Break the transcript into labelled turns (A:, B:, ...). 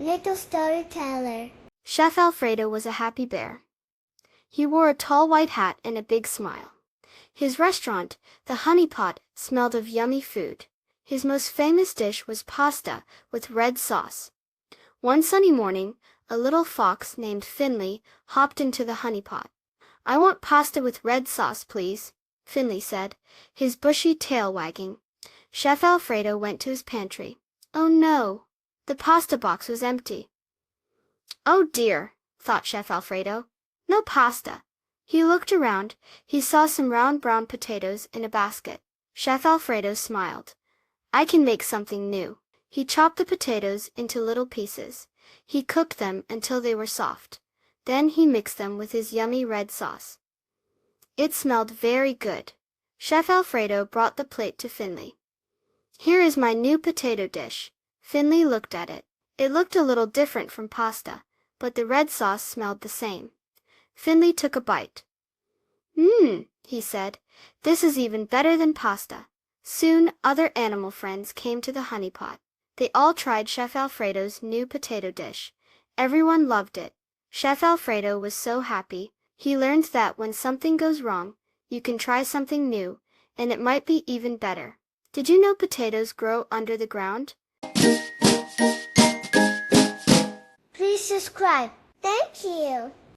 A: Little storyteller.
B: Chef Alfredo was a happy bear. He wore a tall white hat and a big smile. His restaurant, the Honey Pot, smelled of yummy food. His most famous dish was pasta with red sauce. One sunny morning, a little fox named Finley hopped into the honey pot. "I want pasta with red sauce, please," Finley said, his bushy tail wagging. Chef Alfredo went to his pantry. Oh no! The pasta box was empty. "Oh dear," thought Chef Alfredo. "No pasta." He looked around. He saw some round brown potatoes in a basket. Chef Alfredo smiled. "I can make something new." He chopped the potatoes into little pieces. He cooked them until they were soft. Then he mixed them with his yummy red sauce. It smelled very good. Chef Alfredo brought the plate to Finley. "Here is my new potato dish." Finley looked at it. It looked a little different from pasta, but the red sauce smelled the same. Finley took a bite. He said, "this is even better than pasta." Soon other animal friends came to the honey pot. They all tried Chef Alfredo's new potato dish. Everyone loved it. Chef Alfredo was so happy. He learned that when something goes wrong, you can try something new, and it might be even better. Did you know potatoes grow under the ground?
A: Please subscribe. Thank you.